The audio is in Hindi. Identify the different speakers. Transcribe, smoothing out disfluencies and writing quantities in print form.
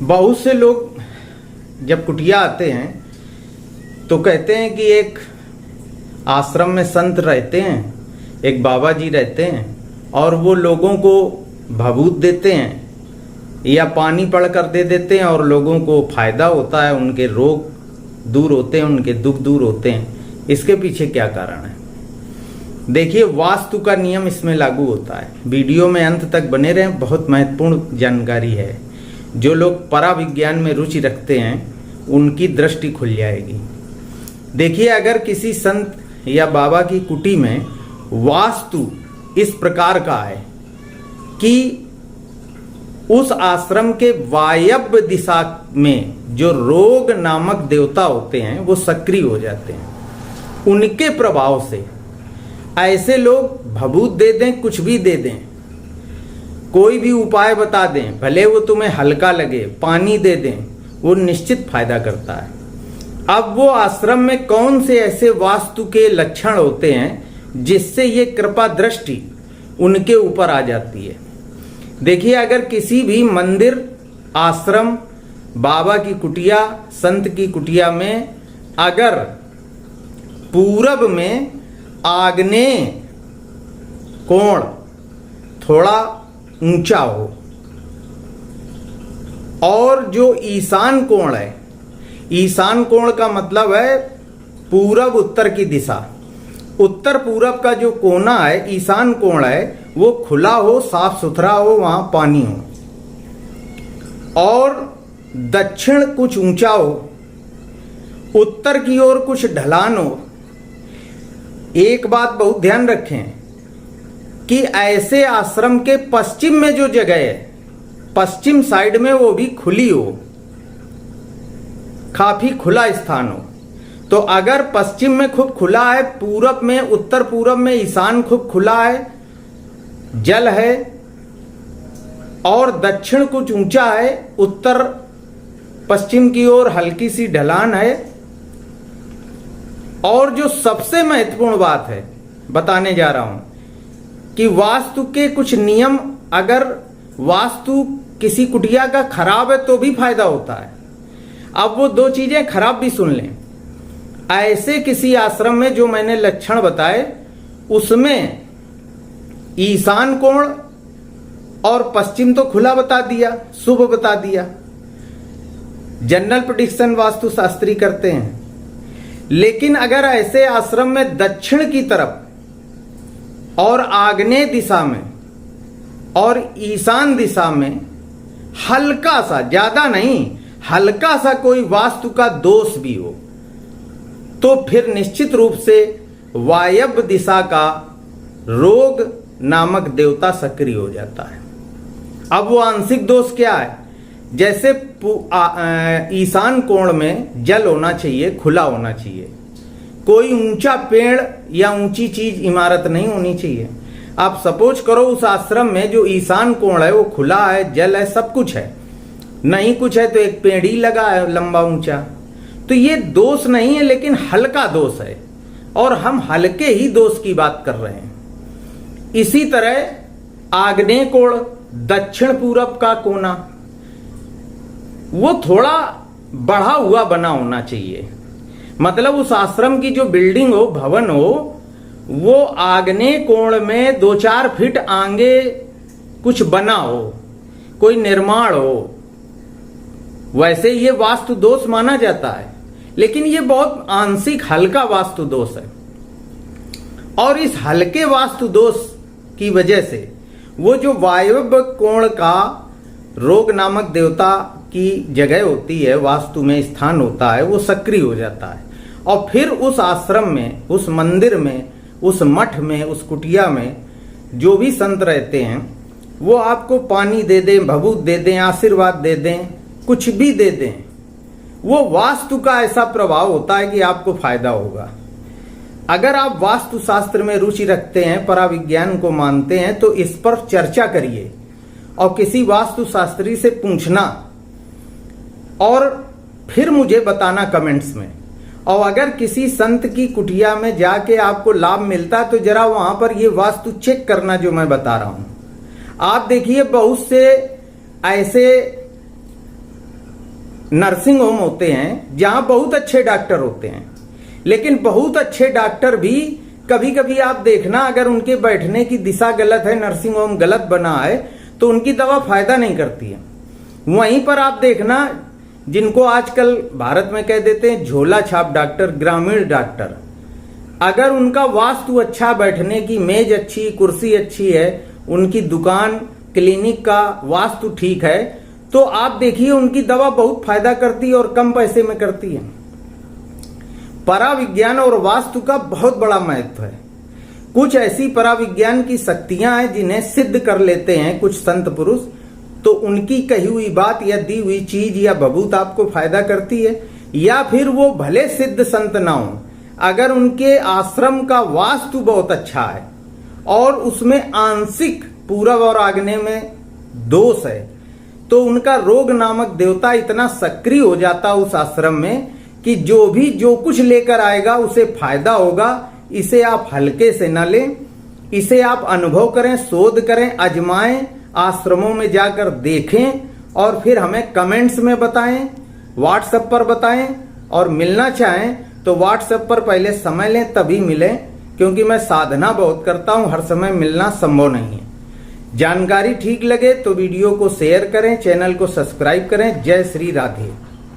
Speaker 1: बहुत से लोग जब कुटिया आते हैं तो कहते हैं कि एक आश्रम में संत रहते हैं, एक बाबा जी रहते हैं और वो लोगों को भभूत देते हैं या पानी पड़ कर दे देते हैं और लोगों को फायदा होता है, उनके रोग दूर होते हैं, उनके दुख दूर होते हैं। इसके पीछे क्या कारण है? देखिए, वास्तु का नियम इसमें लागू होता है। वीडियो में अंत तक बने रहें, बहुत महत्वपूर्ण जानकारी है। जो लोग पराविज्ञान में रुचि रखते हैं उनकी दृष्टि खुल जाएगी। देखिए, अगर किसी संत या बाबा की कुटी में वास्तु इस प्रकार का है कि उस आश्रम के वायव्य दिशा में जो रोग नामक देवता होते हैं वो सक्रिय हो जाते हैं, उनके प्रभाव से ऐसे लोग भभूत दे दें, कुछ भी दे दें, कोई भी उपाय बता दें, भले वो तुम्हें हल्का लगे, पानी दे दें, वो निश्चित फायदा करता है। अब वो आश्रम में कौन से ऐसे वास्तु के लक्षण होते हैं जिससे ये कृपा दृष्टि उनके ऊपर आ जाती है? देखिए, अगर किसी भी मंदिर, आश्रम, बाबा की कुटिया, संत की कुटिया में अगर पूरब में आग्नेय कोण थोड़ा ऊंचा हो और जो ईशान कोण है, ईशान कोण का मतलब है पूरब उत्तर की दिशा, उत्तर पूरब का जो कोना है, ईशान कोण है, वो खुला हो, साफ सुथरा हो, वहां पानी हो, और दक्षिण कुछ ऊंचा हो, उत्तर की ओर कुछ ढलान हो। एक बात बहुत ध्यान रखें कि ऐसे आश्रम के पश्चिम में जो जगह है, पश्चिम साइड में वो भी खुली हो, काफी खुला स्थान हो। तो अगर पश्चिम में खूब खुला है, पूरब में, उत्तर पूरब में ईशान खूब खुला है, जल है, और दक्षिण कुछ ऊंचा है, उत्तर पश्चिम की ओर हल्की सी ढलान है, और जो सबसे महत्वपूर्ण बात है बताने जा रहा हूं कि वास्तु के कुछ नियम, अगर वास्तु किसी कुटिया का खराब है तो भी फायदा होता है। अब वो दो चीजें खराब भी सुन लें। ऐसे किसी आश्रम में जो मैंने लक्षण बताए उसमें ईशान कोण और पश्चिम तो खुला बता दिया, शुभ बता दिया, जनरल प्रेडिक्शन वास्तु शास्त्री करते हैं। लेकिन अगर ऐसे आश्रम में दक्षिण की तरफ और आग्नेय दिशा में और ईशान दिशा में हल्का सा, ज्यादा नहीं, हल्का सा कोई वास्तु का दोष भी हो तो फिर निश्चित रूप से वायव्य दिशा का रोग नामक देवता सक्रिय हो जाता है। अब वो आंशिक दोष क्या है? जैसे ईशान कोण में जल होना चाहिए, खुला होना चाहिए, कोई ऊंचा पेड़ या ऊंची चीज, इमारत नहीं होनी चाहिए। आप सपोज करो उस आश्रम में जो ईशान कोण है वो खुला है, जल है, सब कुछ है, नहीं कुछ है तो एक पेड़ ही लगा है लंबा ऊंचा, तो ये दोष नहीं है, लेकिन हल्का दोष है, और हम हल्के ही दोष की बात कर रहे हैं। इसी तरह आग्नेय कोण, दक्षिण पूरब का कोना, वो थोड़ा बढ़ा हुआ बना होना चाहिए। मतलब उस आश्रम की जो बिल्डिंग हो, भवन हो, वो आग्नेय कोण में 2-4 फीट आगे कुछ बना हो, कोई निर्माण हो। वैसे ये वास्तु दोष माना जाता है, लेकिन ये बहुत आंशिक हल्का वास्तु दोष है। और इस हल्के वास्तु दोष की वजह से वो जो वायव्य कोण का रोग नामक देवता की जगह होती है, वास्तु में स्थान होता है, वो सक्रिय हो जाता है। और फिर उस आश्रम में, उस मंदिर में, उस मठ में, उस कुटिया में जो भी संत रहते हैं वो आपको पानी दे दें, भभूत दे दें, आशीर्वाद दे दें, कुछ भी दे दें, वो वास्तु का ऐसा प्रभाव होता है कि आपको फायदा होगा। अगर आप वास्तु शास्त्र में रुचि रखते हैं, पराविज्ञान को मानते हैं, तो इस पर चर्चा करिए और किसी वास्तु शास्त्री से पूछना और फिर मुझे बताना कमेंट्स में। और अगर किसी संत की कुटिया में जाके आपको लाभ मिलता है तो जरा वहां पर ये वास्तु चेक करना जो मैं बता रहा हूं। आप देखिए, बहुत से ऐसे नर्सिंग होम होते हैं जहां बहुत अच्छे डॉक्टर होते हैं, लेकिन बहुत अच्छे डॉक्टर भी कभी कभी आप देखना अगर उनके बैठने की दिशा गलत है, नर्सिंग होम गलत बना है, तो उनकी दवा फायदा नहीं करती है। वहीं पर आप देखना जिनको आजकल भारत में कह देते हैं झोला छाप डॉक्टर, ग्रामीण डॉक्टर, अगर उनका वास्तु अच्छा, बैठने की मेज अच्छी, कुर्सी अच्छी है, उनकी दुकान क्लिनिक का वास्तु ठीक है, तो आप देखिए उनकी दवा बहुत फायदा करती है और कम पैसे में करती है। पराविज्ञान और वास्तु का बहुत बड़ा महत्व है। कुछ ऐसी पराविज्ञान की शक्तियां हैं जिन्हें सिद्ध कर लेते हैं कुछ संत पुरुष, तो उनकी कही हुई बात या दी हुई चीज या भभूत आपको फायदा करती है। या फिर वो भले सिद्ध संत ना हो, अगर उनके आश्रम का वास्तु बहुत अच्छा है और उसमें आंशिक पूरब और आग्नेय में दोष है, तो उनका रोग नामक देवता इतना सक्रिय हो जाता उस आश्रम में कि जो कुछ लेकर आएगा उसे फायदा होगा। इसे आप हल्के से न लें, इसे आप अनुभव करें, शोध करें, आजमाएं, आश्रमों में जाकर देखें और फिर हमें कमेंट्स में बताएं, व्हाट्सएप पर बताएं। और मिलना चाहें तो व्हाट्सएप पर पहले समय लें तभी मिलें, क्योंकि मैं साधना बहुत करता हूं, हर समय मिलना संभव नहीं है। जानकारी ठीक लगे तो वीडियो को शेयर करें, चैनल को सब्सक्राइब करें। जय श्री राधे।